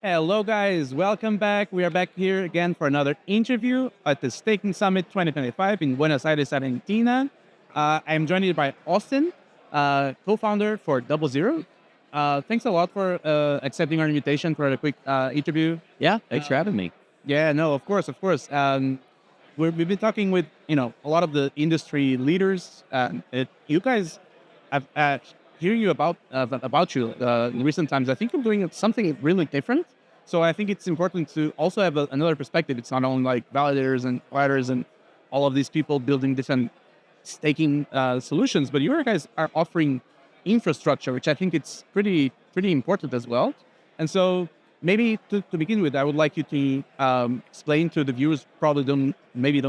Hello, guys. Welcome back. We are back here again for another interview at the Staking Summit 2025 in Buenos Aires, Argentina. I'm joined by Austin, co-founder for DoubleZero. Thanks a lot for accepting our invitation for a quick interview. Yeah, thanks for having me. Yeah, no, of course, of course. We've been talking with a lot of the industry leaders. You guys have hearing you about you in recent times. I think you're doing something really different. So I think it's important to also have another perspective. It's not only like validators and providers and all of these people building different staking solutions, but you guys are offering infrastructure, which I think it's pretty important as well. And so maybe to begin with, I would like you to explain to the viewers probably don't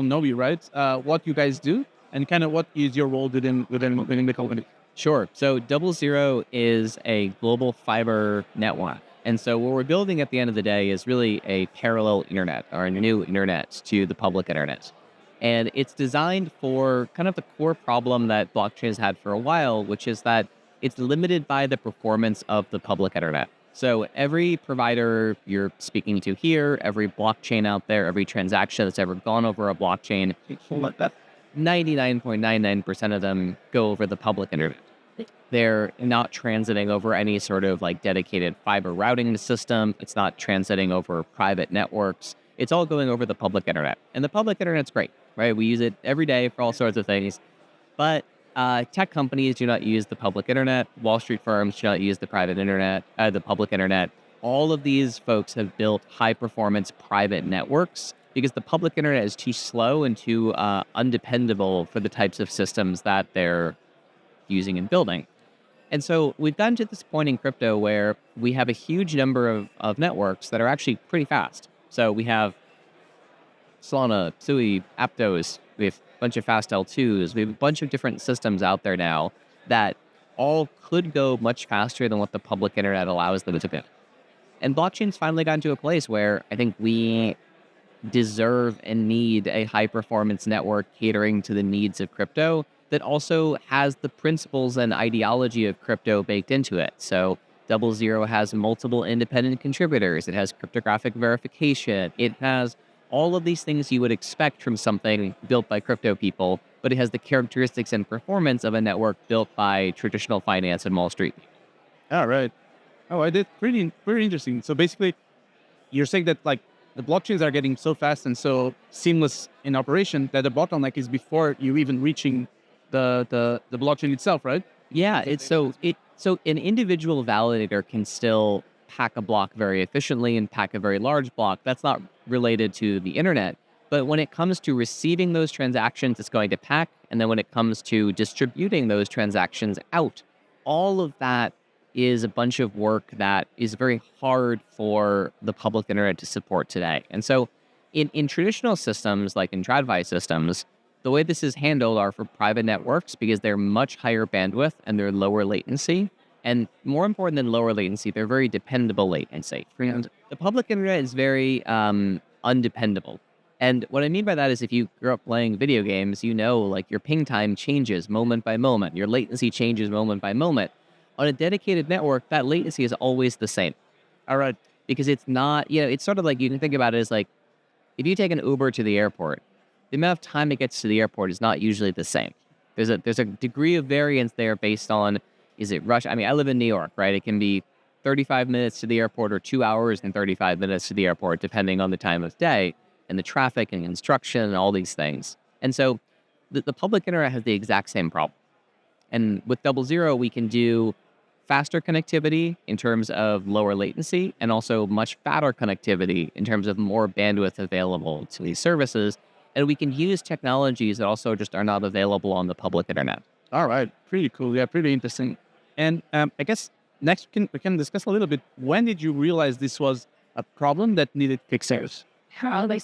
know you, right? What you guys do and kind of what is your role within the company. Sure. So DoubleZero is a global fiber network. And so what we're building at the end of the day is really a parallel internet or a new internet to the public internet. And it's designed for kind of the core problem that blockchain has had for a while, which is that it's limited by the performance of the public internet. So every provider you're speaking to here, every blockchain out there, every transaction that's ever gone over a blockchain, 99.99% of them go over the public internet. They're not transiting over any sort of like dedicated fiber routing system. It's not transiting over private networks. It's all going over the public internet. And the public internet's great, right? We use it every day for all sorts of things. But tech companies do not use the public internet. Wall Street firms do not use the private internet, the public internet. All of these folks have built high performance private networks because the public internet is too slow and too undependable for the types of systems that they're using and building. And so we've gotten to this point in crypto where we have a huge number of networks that are actually pretty fast. So we have Solana, Sui, Aptos, we have a bunch of fast L2s, we have a bunch of different systems out there now that all could go much faster than what the public internet allows them to go. And blockchain's finally gotten to a place where I think we deserve and need a high performance network catering to the needs of crypto that also has the principles and ideology of crypto baked into it. So DoubleZero has multiple independent contributors. It has cryptographic verification. It has all of these things you would expect from something built by crypto people, but it has the characteristics and performance of a network built by traditional finance and Wall Street. All right. Oh, I did pretty interesting. So basically, you're saying that like the blockchains are getting so fast and so seamless in operation that the bottleneck is before you even reaching the blockchain itself, right? Yeah, so an individual validator can still pack a block very efficiently and pack a very large block. That's not related to the internet. But when it comes to receiving those transactions, it's going to pack. And then when it comes to distributing those transactions out, all of that is a bunch of work that is very hard for the public internet to support today. And so in traditional systems, like in TradFi systems, the way this is handled are for private networks because they're much higher bandwidth and they're lower latency. And more important than lower latency, they're very dependable latency. And the public internet is very undependable. And what I mean by that is if you grew up playing video games, you know, like your ping time changes moment by moment. Your latency changes moment by moment. On a dedicated network, that latency is always the same. All right. Because it's not, it's sort of like you can think about it as like if you take an Uber to the airport, the amount of time it gets to the airport is not usually the same. There's a degree of variance there based on is it rush? I mean, I live in New York, right? It can be 35 minutes to the airport or 2 hours and 35 minutes to the airport, depending on the time of day and the traffic and construction and all these things. And so the public internet has the exact same problem. And with DoubleZero, we can do faster connectivity in terms of lower latency and also much fatter connectivity in terms of more bandwidth available to these services. And we can use technologies that also just are not available on the public internet. All right. Pretty cool. Yeah, pretty interesting. And I guess next we can discuss a little bit. When did you realize this was a problem that needed fixing? I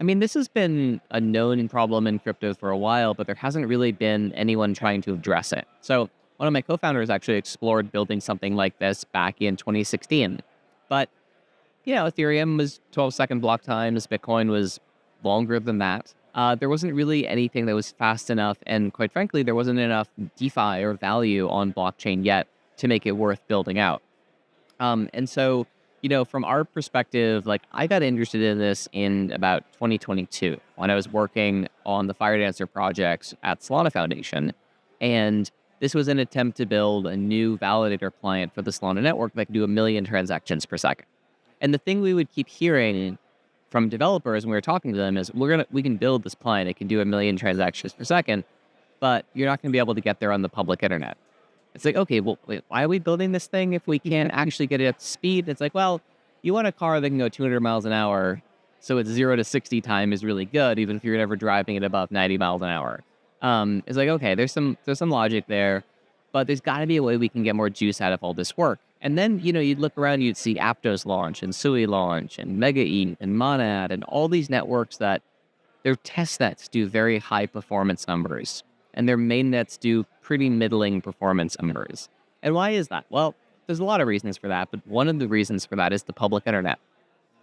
mean, this has been a known problem in crypto for a while, but there hasn't really been anyone trying to address it. So one of my co-founders actually explored building something like this back in 2016. But, Ethereum was 12-second block times. Bitcoin was longer than that. There wasn't really anything that was fast enough. And quite frankly, there wasn't enough DeFi or value on blockchain yet to make it worth building out. And so From our perspective, like I got interested in this in about 2022 when I was working on the Fire Dancer projects at Solana Foundation. And this was an attempt to build a new validator client for the Solana network that could do 1 million transactions per second. And the thing we would keep hearing from developers when we were talking to them is we can build this client, it can do 1 million transactions per second, but you're not going to be able to get there on the public internet. It's like, okay, well, wait, why are we building this thing if we can't actually get it up to speed? It's like, well, you want a car that can go 200 miles an hour, so its 0 to 60 time is really good, even if you're never driving it above 90 miles an hour. It's like, okay, there's some logic there, but there's got to be a way we can get more juice out of all this work. And then, you'd look around, you'd see Aptos launch and Sui launch and Mega Eat and Monad and all these networks that their test nets do very high performance numbers and their main nets do pretty middling performance numbers. And why is that? Well, there's a lot of reasons for that, but one of the reasons for that is the public internet.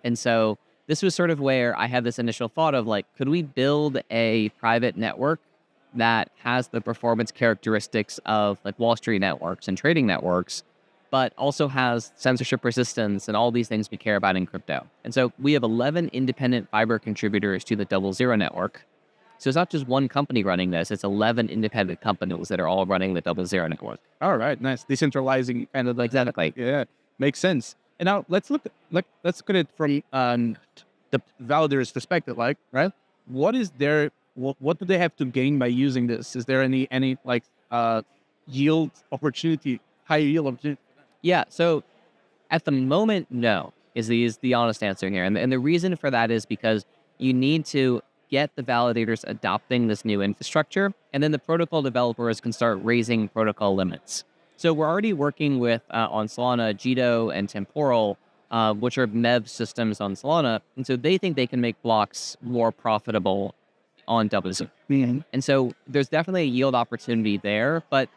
And so this was sort of where I had this initial thought of like, could we build a private network that has the performance characteristics of like Wall Street networks and trading networks, but also has censorship resistance and all these things we care about in crypto. And so we have 11 independent fiber contributors to the DoubleZero network. So it's not just one company running this, it's 11 independent companies that are all running the DoubleZero network. All right, nice. Decentralizing kind of like Exactly. yeah, makes sense. And now let's look at it from the validator's perspective, like, right? What is their what do they have to gain by using this? Is there any like yield opportunity, high yield opportunity? Yeah, so at the moment, no, is the honest answer here. And the reason for that is because you need to get the validators adopting this new infrastructure, and then the protocol developers can start raising protocol limits. So we're already working with, on Solana, Jito and Temporal, which are MEV systems on Solana, and so they think they can make blocks more profitable on DoubleZero. And so there's definitely a yield opportunity there, but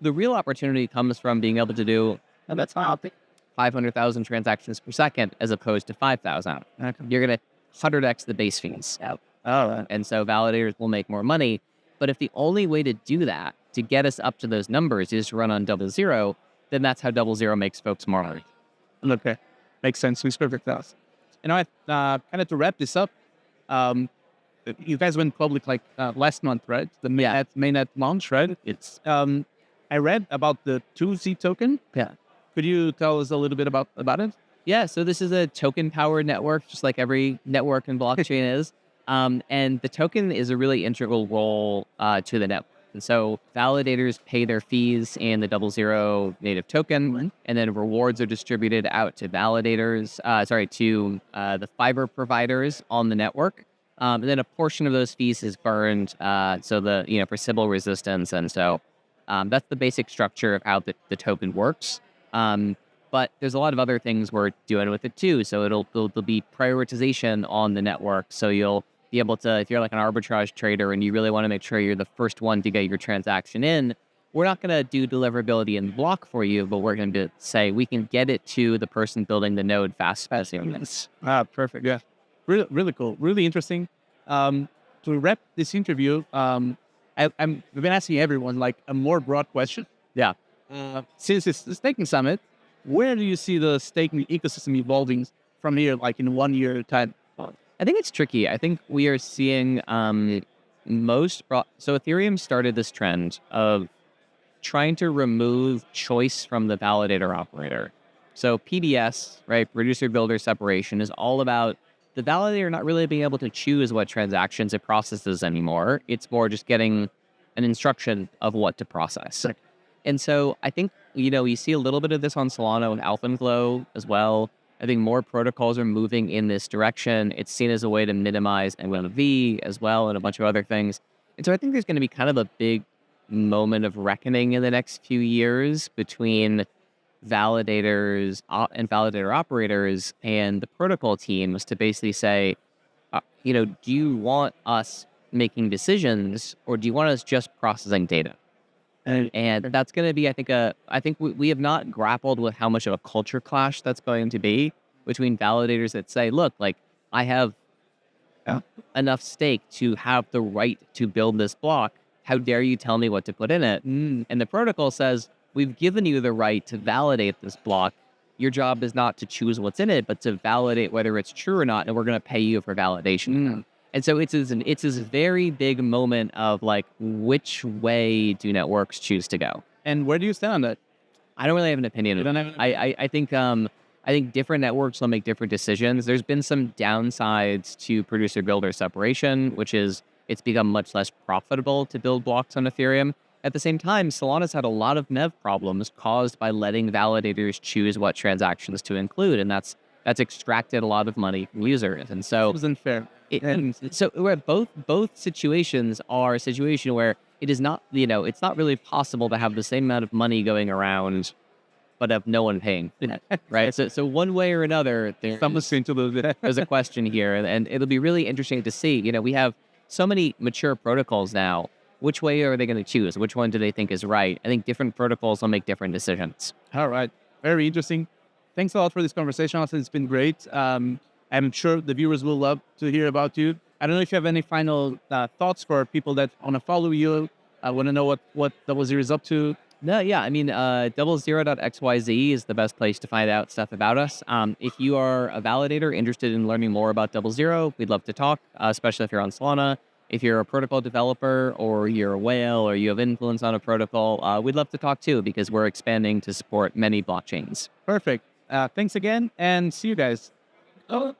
the real opportunity comes from being able to do 500,000 transactions per second as opposed to 5,000. Okay. You're going to 100x the base fees. All right. And so validators will make more money. But if the only way to do that, to get us up to those numbers, is to run on DoubleZero, then that's how DoubleZero makes folks more money. Okay, makes sense. Makes perfect sense. And I kind of to wrap this up, you guys went public like last month, right? The mainnet launch, right? It's I read about the 2Z token. yeah. Could you tell us a little bit about it? Yeah, so this is a token-powered network, just like every network in blockchain is. And the token is a really integral role to the network. And so validators pay their fees in the DoubleZero native token, and then rewards are distributed out to validators, to the fiber providers on the network. And then a portion of those fees is burned, for Sybil resistance. And so that's the basic structure of how the token works. But there's a lot of other things we're doing with it too. So there'll be prioritization on the network. So you'll be able to, if you're like an arbitrage trader and you really want to make sure you're the first one to get your transaction in, we're not going to do deliverability in block for you, but we're going to say we can get it to the person building the node fast. Perfect. Yeah, really, really cool. Really interesting. To wrap this interview, I've been asking everyone like a more broad question. Yeah. Since it's the staking summit, where do you see the staking ecosystem evolving from here, like in 1 year time? I think it's tricky. I think we are seeing so Ethereum started this trend of trying to remove choice from the validator operator. So PBS, right, producer builder separation, is all about the validator not really being able to choose what transactions it processes anymore. It's more just getting an instruction of what to process. And so I think, you see a little bit of this on Solana with Alphanglow as well. I think more protocols are moving in this direction. It's seen as a way to minimize MLV as well and a bunch of other things. And so I think there's going to be kind of a big moment of reckoning in the next few years between validators and validator operators and the protocol teams to basically say, do you want us making decisions or do you want us just processing data? And that's going to be, I think we have not grappled with how much of a culture clash that's going to be between validators that say, look, like I have enough stake to have the right to build this block. How dare you tell me what to put in it? And the protocol says, we've given you the right to validate this block. Your job is not to choose what's in it, but to validate whether it's true or not, and we're going to pay you for validation. And so it's this very big moment of like, which way do networks choose to go? And where do you stand on that? I don't really have an opinion. You don't have an I think different networks will make different decisions. There's been some downsides to producer builder separation, which is it's become much less profitable to build blocks on Ethereum. At the same time, Solana's had a lot of MEV problems caused by letting validators choose what transactions to include, and that's extracted a lot of money from users. And so It wasn't fair. so where both situations are a situation where it is not, it's not really possible to have the same amount of money going around, but have no one paying, right? So one way or another, Someone's going to lose it. there's a question here, and it'll be really interesting to see. We have so many mature protocols now. Which way are they going to choose? Which one do they think is right? I think different protocols will make different decisions. All right. Very interesting. Thanks a lot for this conversation, Austin. It's been great. I'm sure the viewers will love to hear about you. I don't know if you have any final thoughts for people that want to follow you, want to know what DoubleZero is up to. No, yeah. I mean, DoubleZero.xyz is the best place to find out stuff about us. If you are a validator interested in learning more about DoubleZero, we'd love to talk, especially if you're on Solana. If you're a protocol developer or you're a whale or you have influence on a protocol, we'd love to talk too, because we're expanding to support many blockchains. Perfect. Thanks again, and see you guys. Oh,